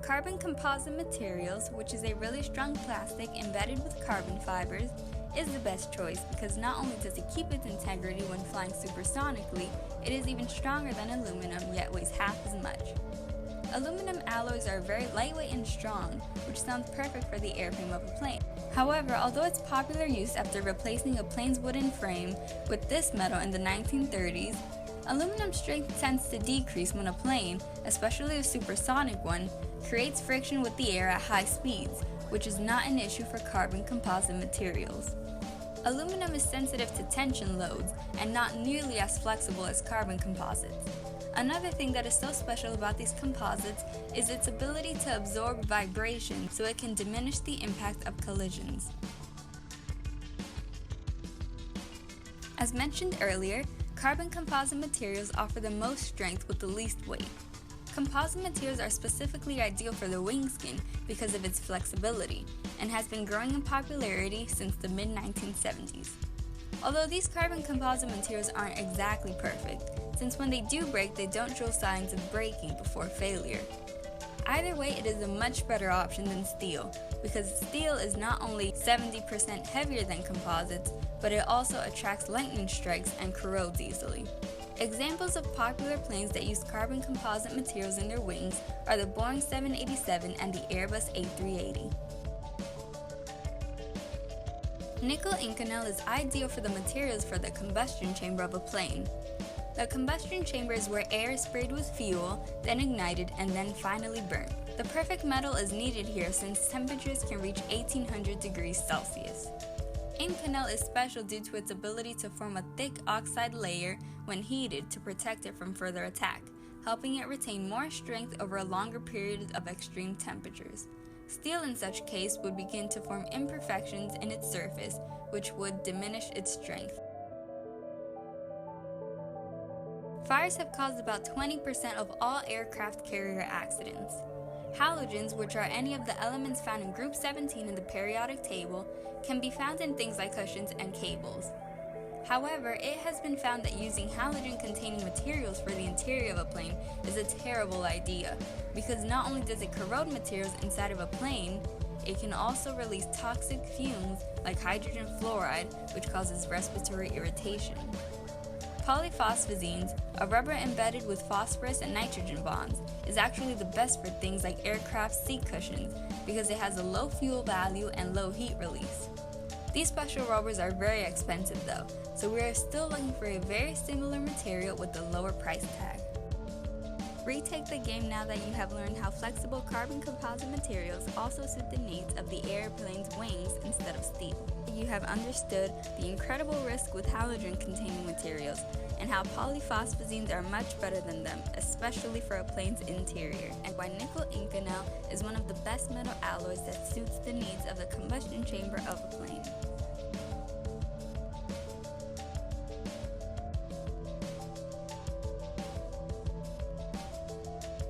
Carbon composite materials, which is a really strong plastic embedded with carbon fibers, is the best choice because not only does it keep its integrity when flying supersonically, it is even stronger than aluminum yet weighs half as much. Aluminum alloys are very lightweight and strong, which sounds perfect for the airframe of a plane. However, although its popular use after replacing a plane's wooden frame with this metal in the 1930s, aluminum strength tends to decrease when a plane, especially a supersonic one, creates friction with the air at high speeds, which is not an issue for carbon composite materials. Aluminum is sensitive to tension loads and not nearly as flexible as carbon composites. Another thing that is so special about these composites is its ability to absorb vibration so it can diminish the impact of collisions. As mentioned earlier, carbon composite materials offer the most strength with the least weight. Composite materials are specifically ideal for the wing skin because of its flexibility, and has been growing in popularity since the mid-1970s. Although these carbon composite materials aren't exactly perfect, since when they do break they don't show signs of breaking before failure. Either way, it is a much better option than steel, because steel is not only 70% heavier than composites, but it also attracts lightning strikes and corrodes easily. Examples of popular planes that use carbon composite materials in their wings are the Boeing 787 and the Airbus A380. Nickel Inconel is ideal for the materials for the combustion chamber of a plane. The combustion chamber is where air is sprayed with fuel, then ignited, and then finally burnt. The perfect metal is needed here since temperatures can reach 1800 degrees Celsius. Inconel is special due to its ability to form a thick oxide layer when heated to protect it from further attack, helping it retain more strength over a longer period of extreme temperatures. Steel in such case would begin to form imperfections in its surface, which would diminish its strength. Fires have caused about 20% of all aircraft carrier accidents. Halogens, which are any of the elements found in Group 17 in the periodic table, can be found in things like cushions and cables. However, it has been found that using halogen-containing materials for the interior of a plane is a terrible idea, because not only does it corrode materials inside of a plane, it can also release toxic fumes like hydrogen fluoride, which causes respiratory irritation. Polyphosphazines, a rubber embedded with phosphorus and nitrogen bonds, is actually the best for things like aircraft seat cushions because it has a low fuel value and low heat release. These special rubbers are very expensive though, so we are still looking for a very similar material with a lower price tag. Retake the game now that you have learned how flexible carbon composite materials also suit the needs of the airplane's wings instead of steel. You have understood the incredible risk with halogen-containing materials and how polyphosphazines are much better than them, especially for a plane's interior, and why nickel Inconel is one of the best metal alloys that suits the needs of the combustion chamber of a plane.